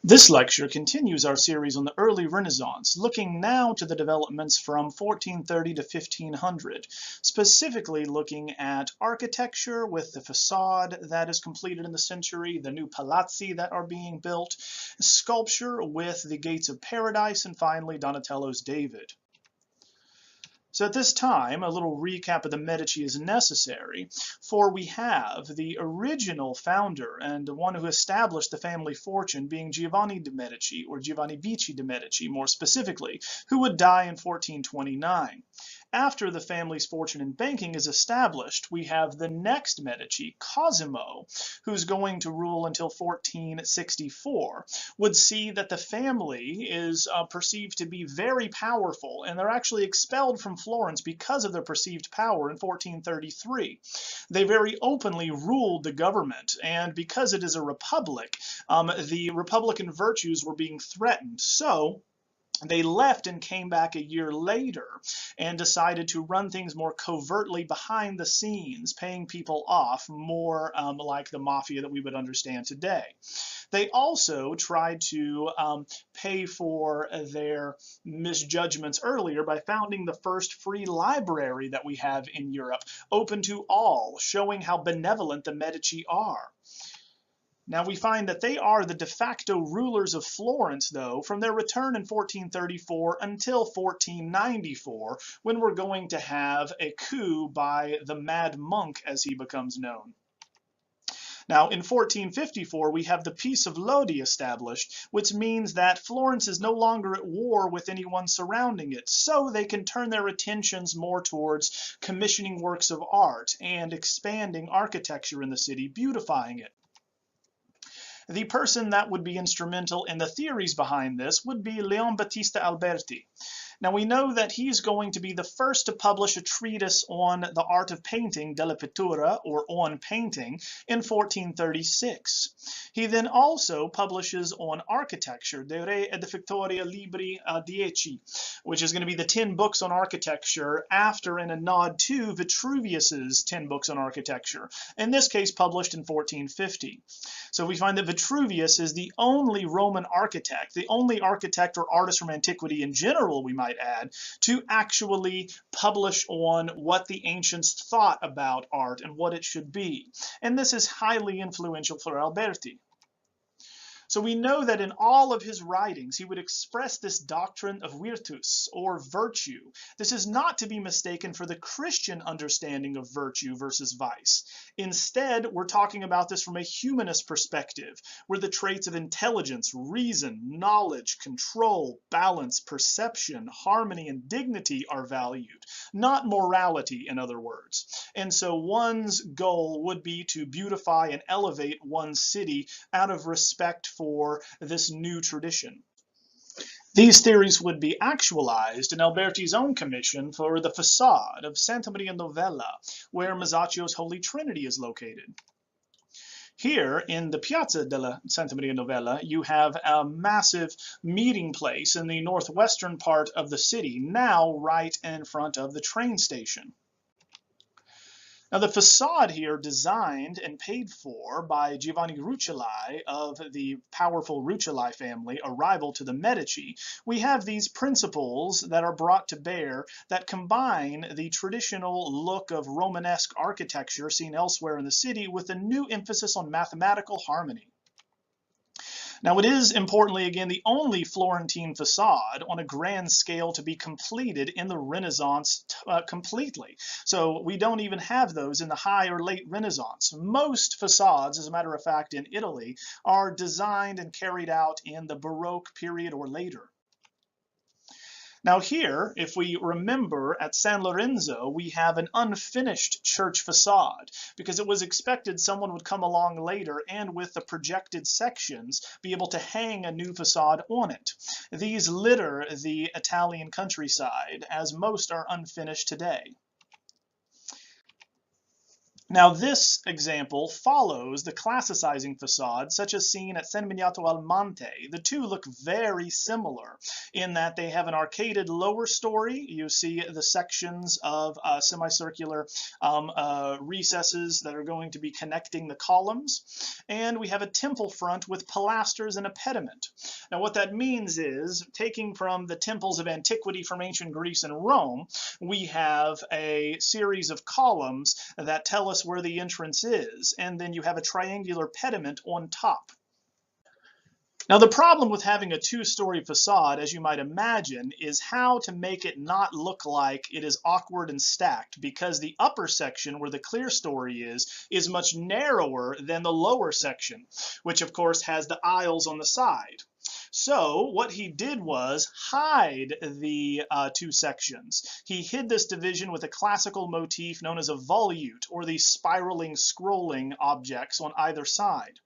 This lecture continues our series on the early Renaissance, looking now to the developments from 1430 to 1500, specifically looking at architecture with the facade that is completed in the century, the new palazzi that are being built, sculpture with the Gates of Paradise, and finally Donatello's David. So at this time, a little recap of the Medici is necessary, for we have the original founder and the one who established the family fortune being Giovanni de' Medici, or Giovanni Vici de' Medici more specifically, who would die in 1429. After the family's fortune in banking is established, we have the next Medici, Cosimo, who's going to rule until 1464, would see that the family is perceived to be very powerful, and they're actually expelled from Florence because of their perceived power in 1433. They very openly ruled the government, and because it is a republic, the republican virtues were being threatened. So they left and came back a year later and decided to run things more covertly behind the scenes, paying people off more like the mafia that we would understand today. They also tried to pay for their misjudgments earlier by founding the first free library that we have in Europe, open to all, showing how benevolent the Medici are. Now we find that they are the de facto rulers of Florence, though, from their return in 1434 until 1494, when we're going to have a coup by the Mad Monk, as he becomes known. Now, in 1454, we have the Peace of Lodi established, which means that Florence is no longer at war with anyone surrounding it, so they can turn their attentions more towards commissioning works of art and expanding architecture in the city, beautifying it. The person that would be instrumental in the theories behind this would be Leon Battista Alberti. Now we know that he's going to be the first to publish a treatise on the art of painting, Della Pittura, or on painting, in 1436. He then also publishes on architecture, De Re Edificatoria Libri Dieci, which is going to be the 10 books on architecture after and a nod to Vitruvius's 10 books on architecture, in this case published in 1450. So we find that Vitruvius is the only Roman architect, the only architect or artist from antiquity in general, we might add, to actually publish on what the ancients thought about art and what it should be. And this is highly influential for Alberti. So we know that in all of his writings, he would express this doctrine of virtus, or virtue. This is not to be mistaken for the Christian understanding of virtue versus vice. Instead, we're talking about this from a humanist perspective, where the traits of intelligence, reason, knowledge, control, balance, perception, harmony, and dignity are valued, not morality, in other words. And so one's goal would be to beautify and elevate one's city out of respect for this new tradition. These theories would be actualized in Alberti's own commission for the facade of Santa Maria Novella, where Masaccio's Holy Trinity is located. Here in the Piazza della Santa Maria Novella, you have a massive meeting place in the northwestern part of the city, now right in front of the train station. Now the facade here, designed and paid for by Giovanni Rucellai of the powerful Rucellai family, a rival to the Medici, we have these principles that are brought to bear that combine the traditional look of Romanesque architecture seen elsewhere in the city with a new emphasis on mathematical harmony. Now it is, importantly again, the only Florentine facade on a grand scale to be completed in the Renaissance completely. So we don't even have those in the high or late Renaissance. Most facades, as a matter of fact, in Italy, are designed and carried out in the Baroque period or later. Now here, if we remember, at San Lorenzo, we have an unfinished church facade because it was expected someone would come along later and with the projected sections be able to hang a new facade on it. These litter the Italian countryside, as most are unfinished today. Now, this example follows the classicizing facade, such as seen at San Miniato al Monte. The two look very similar in that they have an arcaded lower story. You see the sections of semicircular recesses that are going to be connecting the columns. And we have a temple front with pilasters and a pediment. Now, what that means is, taking from the temples of antiquity from ancient Greece and Rome, we have a series of columns that tell us where the entrance is, and then you have a triangular pediment on top. Now, the problem with having a two-story facade, as you might imagine, is how to make it not look like it is awkward and stacked, because the upper section, where the clear story is much narrower than the lower section, which of course has the aisles on the side. So what he did was hide the two sections. He hid this division with a classical motif known as a volute, or the spiraling scrolling objects on either side.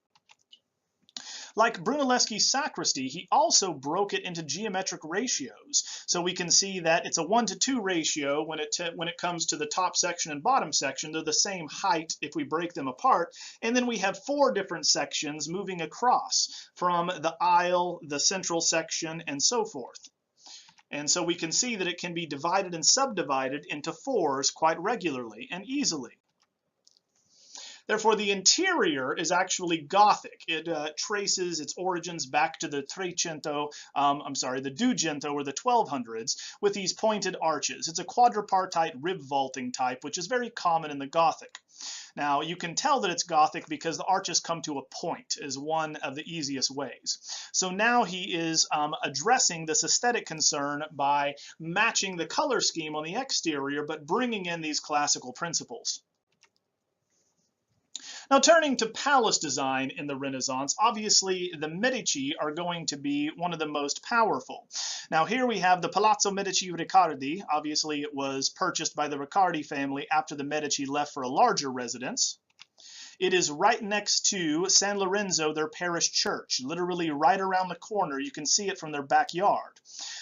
Like Brunelleschi's sacristy, he also broke it into geometric ratios. So we can see that it's a 1:2 ratio when it comes to the top section and bottom section. They're the same height if we break them apart. And then we have 4 different sections moving across from the aisle, the central section, and so forth. And so we can see that it can be divided and subdivided into 4s quite regularly and easily. Therefore, the interior is actually Gothic. It traces its origins back to the the Dugento, or the 1200s, with these pointed arches. It's a quadripartite rib vaulting type, which is very common in the Gothic. Now, you can tell that it's Gothic because the arches come to a point, is one of the easiest ways. So now he is addressing this aesthetic concern by matching the color scheme on the exterior, but bringing in these classical principles. Now, turning to palace design in the Renaissance, obviously the Medici are going to be one of the most powerful. Now, here we have the Palazzo Medici Riccardi. Obviously, it was purchased by the Riccardi family after the Medici left for a larger residence. It is right next to San Lorenzo, their parish church, literally right around the corner. You can see it from their backyard.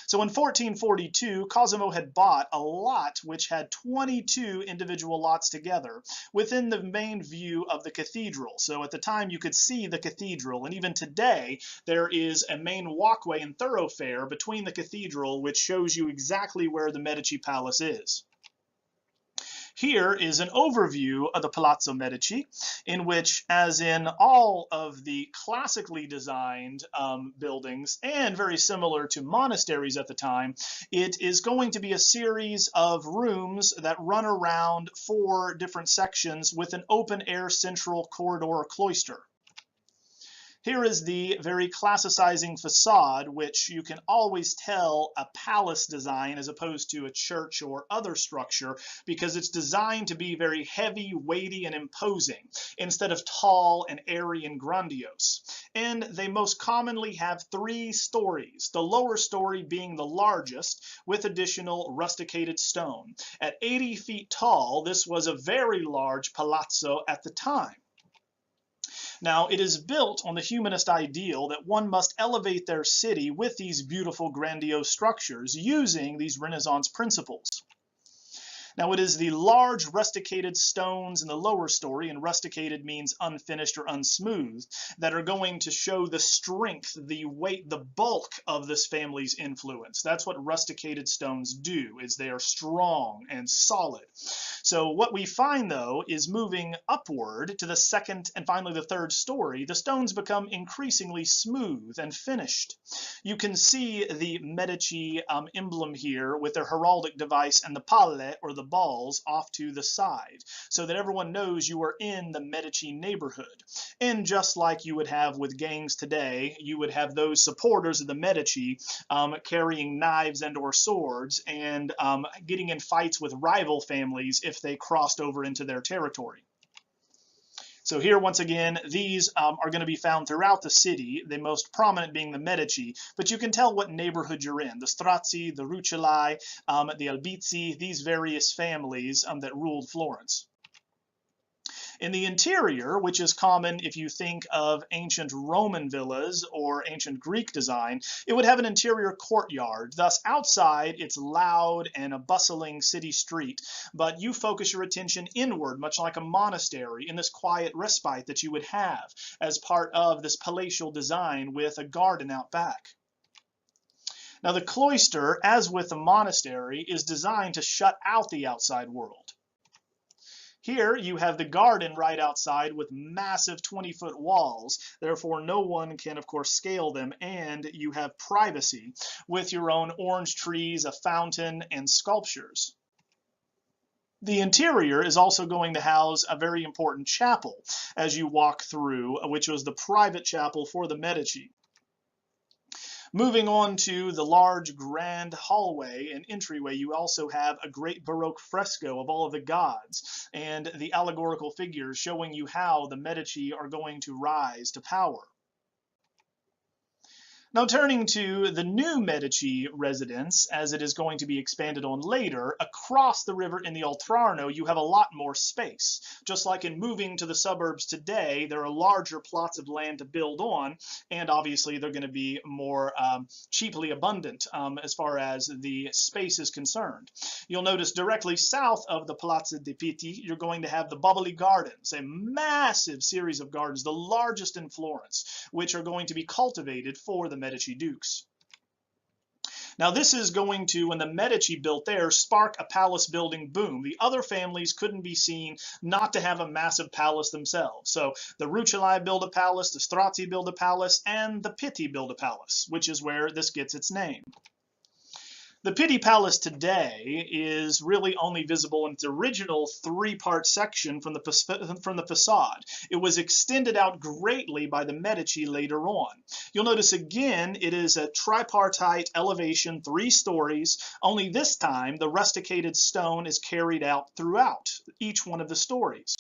So in 1442, Cosimo had bought a lot which had 22 individual lots together within the main view of the cathedral. So at the time you could see the cathedral, and even today there is a main walkway and thoroughfare between the cathedral which shows you exactly where the Medici Palace is. Here is an overview of the Palazzo Medici, in which, as in all of the classically designed buildings, and very similar to monasteries at the time, it is going to be a series of rooms that run around 4 different sections with an open-air central corridor cloister. Here is the very classicizing facade, which you can always tell a palace design as opposed to a church or other structure, because it's designed to be very heavy, weighty, and imposing, instead of tall and airy and grandiose. And they most commonly have 3 stories, the lower story being the largest, with additional rusticated stone. At 80 feet tall, this was a very large palazzo at the time. Now, it is built on the humanist ideal that one must elevate their city with these beautiful, grandiose structures using these Renaissance principles. Now, it is the large rusticated stones in the lower story, and rusticated means unfinished or unsmooth, that are going to show the strength, the weight, the bulk of this family's influence. That's what rusticated stones do, is they are strong and solid. So what we find, though, is moving upward to the second and finally the third story, the stones become increasingly smooth and finished. You can see the Medici emblem here with their heraldic device and the palle, or the balls, off to the side, so that everyone knows you are in the Medici neighborhood. And just like you would have with gangs today, you would have those supporters of the Medici carrying knives and or swords and getting in fights with rival families if they crossed over into their territory. So here, once again, these are going to be found throughout the city, the most prominent being the Medici, but you can tell what neighborhood you're in. The Strozzi, the Rucellai, the Albizzi, these various families that ruled Florence. In the interior, which is common if you think of ancient Roman villas or ancient Greek design, it would have an interior courtyard. Thus, outside, it's loud and a bustling city street, but you focus your attention inward, much like a monastery, in this quiet respite that you would have as part of this palatial design with a garden out back. Now, the cloister, as with the monastery, is designed to shut out the outside world. Here you have the garden right outside with massive 20-foot walls, therefore no one can of course scale them, and you have privacy with your own orange trees, a fountain, and sculptures. The interior is also going to house a very important chapel as you walk through, which was the private chapel for the Medici. Moving on to the large grand hallway and entryway, you also have a great Baroque fresco of all of the gods and the allegorical figures showing you how the Medici are going to rise to power. Now, turning to the new Medici residence, as it is going to be expanded on later, across the river in the Oltrarno, you have a lot more space. Just like in moving to the suburbs today, there are larger plots of land to build on, and obviously they're going to be more cheaply abundant as far as the space is concerned. You'll notice directly south of the Palazzo dei Pitti, you're going to have the Boboli Gardens, a massive series of gardens, the largest in Florence, which are going to be cultivated for the Medici dukes. Now, this is going to, when the Medici built there, spark a palace building boom. The other families couldn't be seen not to have a massive palace themselves. So the Rucellai build a palace, the Strozzi build a palace, and the Pitti build a palace, which is where this gets its name. The Pitti Palace today is really only visible in its original three-part section from the facade. It was extended out greatly by the Medici later on. You'll notice again it is a tripartite elevation, 3 stories, only this time the rusticated stone is carried out throughout each one of the stories.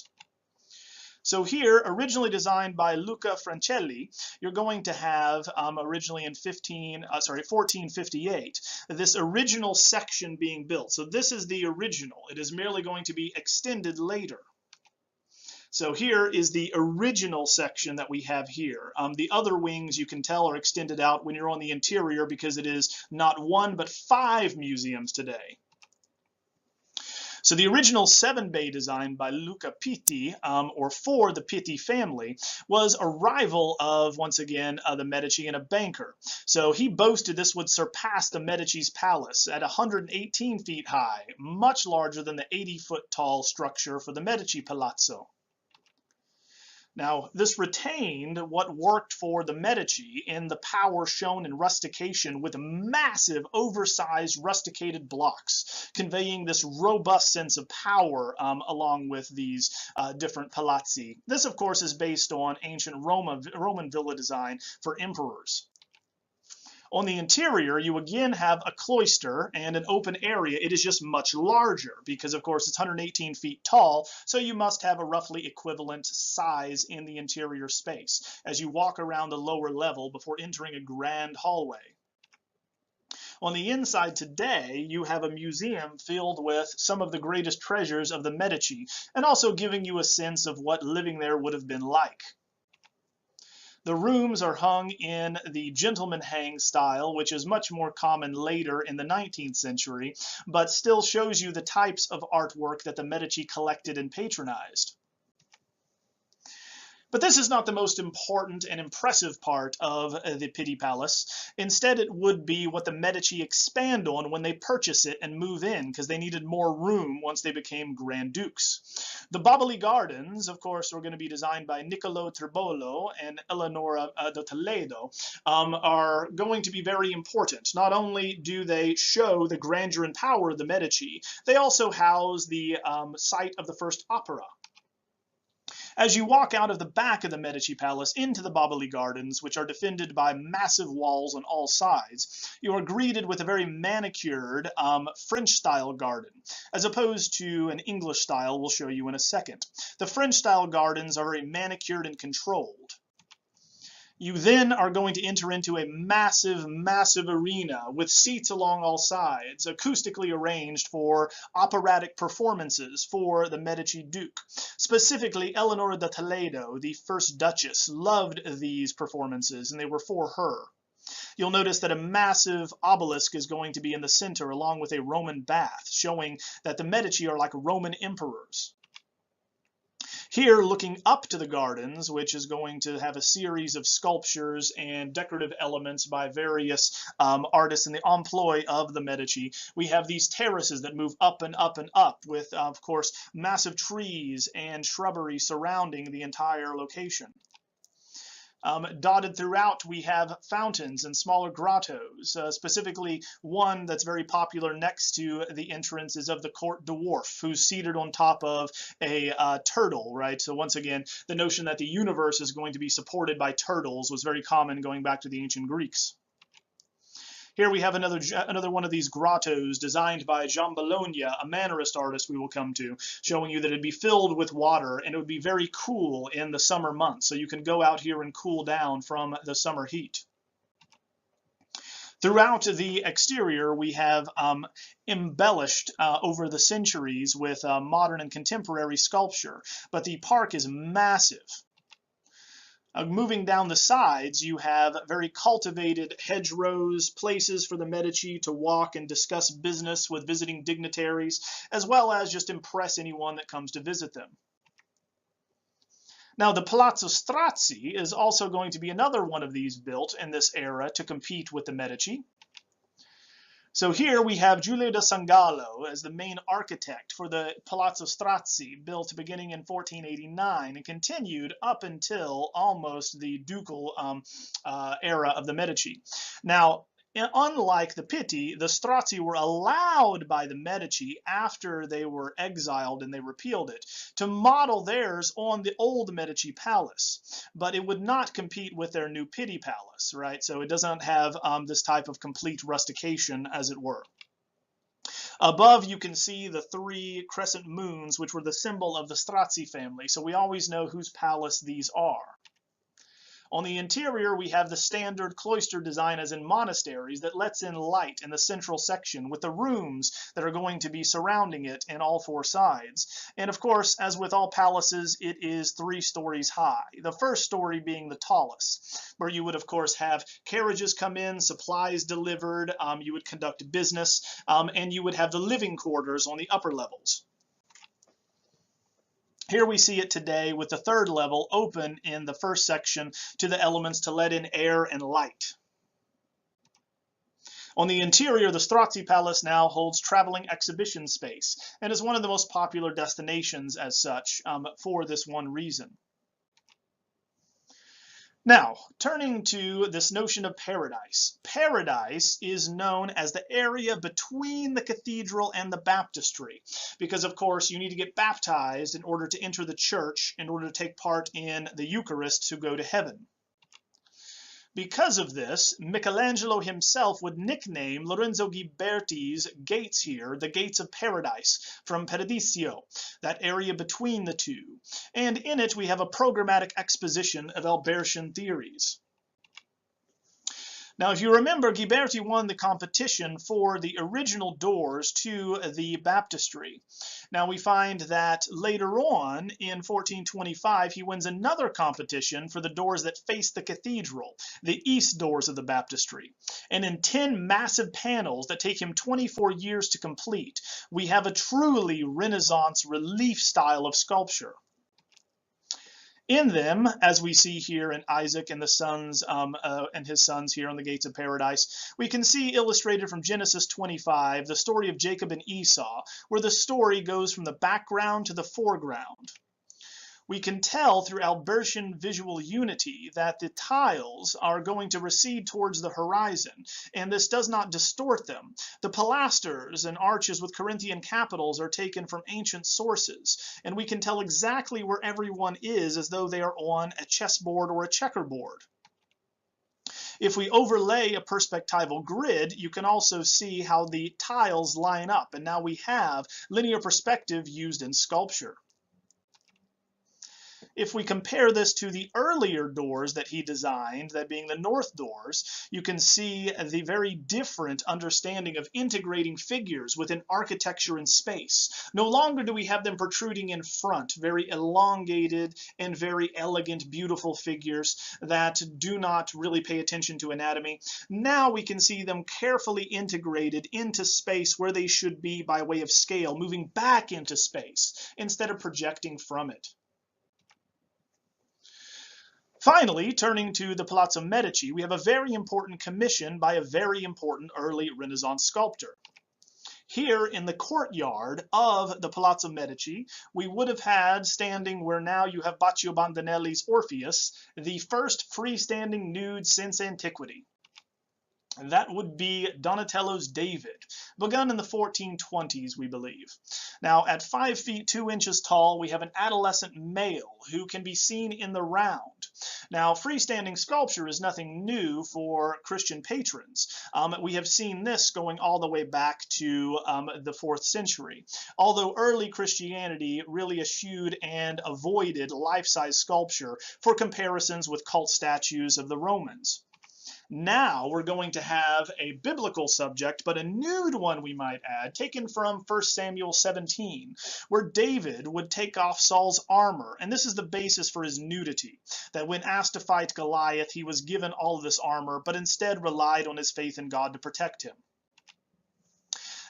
So here, originally designed by Luca Francelli, you're going to have originally in 1458, this original section being built. So this is the original. It is merely going to be extended later. So here is the original section that we have here. The other wings, you can tell, are extended out when you're on the interior because it is not 1 but 5 museums today. So the original 7-bay design by Luca Pitti, or for the Pitti family, was a rival of, once again, the Medici and a banker. So he boasted this would surpass the Medici's palace at 118 feet high, much larger than the 80-foot tall structure for the Medici Palazzo. Now, this retained what worked for the Medici in the power shown in rustication with massive, oversized, rusticated blocks, conveying this robust sense of power along with these different palazzi. This, of course, is based on ancient Roman villa design for emperors. On the interior, you again have a cloister and an open area. It is just much larger because, of course, it's 118 feet tall, so you must have a roughly equivalent size in the interior space as you walk around the lower level before entering a grand hallway. On the inside today, you have a museum filled with some of the greatest treasures of the Medici, and also giving you a sense of what living there would have been like. The rooms are hung in the gentleman hang style, which is much more common later in the 19th century, but still shows you the types of artwork that the Medici collected and patronized. But this is not the most important and impressive part of the Pitti Palace. Instead, it would be what the Medici expand on when they purchase it and move in, because they needed more room once they became Grand Dukes. The Boboli Gardens, of course, were going to be designed by Niccolo Tribolo and Eleonora de Toledo, are going to be very important. Not only do they show the grandeur and power of the Medici, they also house the site of the first opera. As you walk out of the back of the Medici Palace into the Boboli Gardens, which are defended by massive walls on all sides, you are greeted with a very manicured French-style garden, as opposed to an English style we'll show you in a second. The French-style gardens are very manicured and controlled. You then are going to enter into a massive arena with seats along all sides, acoustically arranged for operatic performances for the Medici Duke. Specifically, Eleanor de Toledo, the first Duchess, loved these performances, and they were for her. You'll notice that a massive obelisk is going to be in the center, along with a Roman bath, showing that the Medici are like Roman emperors. Here, looking up to the gardens, which is going to have a series of sculptures and decorative elements by various artists in the employ of the Medici, we have these terraces that move up and up and up with, of course, massive trees and shrubbery surrounding the entire location. Dotted throughout, we have fountains and smaller grottos. Specifically, one that's very popular next to the entrance is of the court dwarf, who's seated on top of a turtle, right? So once again, the notion that the universe is going to be supported by turtles was very common going back to the ancient Greeks. Here we have another one of these grottos designed by Jean Bologna, a Mannerist artist we will come to, showing you that it'd be filled with water and it would be very cool in the summer months. So you can go out here and cool down from the summer heat. Throughout the exterior, we have embellished over the centuries with modern and contemporary sculpture, but the park is massive. Moving down the sides, you have very cultivated hedgerows, places for the Medici to walk and discuss business with visiting dignitaries, as well as just impress anyone that comes to visit them. Now, the Palazzo Strozzi is also going to be another one of these built in this era to compete with the Medici. So here we have Giulio da Sangallo as the main architect for the Palazzo Strozzi, built beginning in 1489 and continued up until almost the ducal era of the Medici. Now, unlike the Pitti, the Strozzi were allowed by the Medici after they were exiled and they repealed it to model theirs on the old Medici palace, but it would not compete with their new Pitti palace, right? So it doesn't have this type of complete rustication, as it were. Above, you can see the 3 crescent moons, which were the symbol of the Strozzi family, so we always know whose palace these are. On the interior, we have the standard cloister design as in monasteries that lets in light in the central section with the rooms that are going to be surrounding it in all 4 sides. And of course, as with all palaces, it is 3 stories high, the first story being the tallest, where you would of course have carriages come in, supplies delivered, you would conduct business, and you would have the living quarters on the upper levels. Here we see it today with the 3rd level open in the first section to the elements to let in air and light. On the interior, the Strozzi Palace now holds traveling exhibition space and is one of the most popular destinations as such for this one reason. Now, turning to this notion of paradise. Paradise is known as the area between the cathedral and the baptistry, because of course you need to get baptized in order to enter the church, in order to take part in the Eucharist to go to heaven. Because of this, Michelangelo himself would nickname Lorenzo Ghiberti's gates here the Gates of Paradise, from Paradiso, that area between the two. And in it we have a programmatic exposition of Albertian theories. Now, if you remember, Ghiberti won the competition for the original doors to the baptistry. Now, we find that later on, in 1425, he wins another competition for the doors that face the cathedral, the east doors of the baptistry. And in 10 massive panels that take him 24 years to complete, we have a truly Renaissance relief style of sculpture. In them, as we see here in Isaac and the sons and his sons here on the Gates of Paradise, we can see illustrated from Genesis 25 the story of Jacob and Esau, where the story goes from the background to the foreground. We can tell through Albertian visual unity that the tiles are going to recede towards the horizon, and this does not distort them. The pilasters and arches with Corinthian capitals are taken from ancient sources, and we can tell exactly where everyone is as though they are on a chessboard or a checkerboard. If we overlay a perspectival grid, you can also see how the tiles line up, and now we have linear perspective used in sculpture. If we compare this to the earlier doors that he designed, that being the north doors, you can see the very different understanding of integrating figures within architecture and space. No longer do we have them protruding in front, very elongated and very elegant, beautiful figures that do not really pay attention to anatomy. Now we can see them carefully integrated into space where they should be by way of scale, moving back into space instead of projecting from it. Finally, turning to the Palazzo Medici, we have a very important commission by a very important early Renaissance sculptor. Here in the courtyard of the Palazzo Medici, we would have had, standing where now you have Baccio Bandinelli's Orpheus, the first freestanding nude since antiquity. And that would be Donatello's David, begun in the 1420s, we believe. Now, at 5 feet 2 inches tall, we have an adolescent male who can be seen in the round. Now, freestanding sculpture is nothing new for Christian patrons. We have seen this going all the way back to the 4th century, although early Christianity really eschewed and avoided life-size sculpture for comparisons with cult statues of the Romans. Now we're going to have a biblical subject, but a nude one, we might add, taken from 1 Samuel 17, where David would take off Saul's armor, and this is the basis for his nudity, that when asked to fight Goliath, he was given all of this armor, but instead relied on his faith in God to protect him.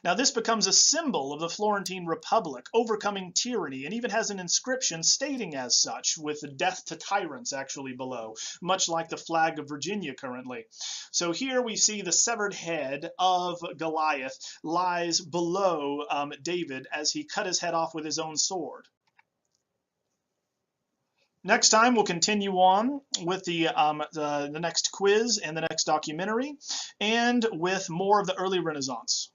Now this becomes a symbol of the Florentine Republic overcoming tyranny, and even has an inscription stating as such, with death to tyrants actually below, much like the flag of Virginia currently. So here we see the severed head of Goliath lies below David as he cut his head off with his own sword. Next time we'll continue on with the next quiz and the next documentary, and with more of the early Renaissance.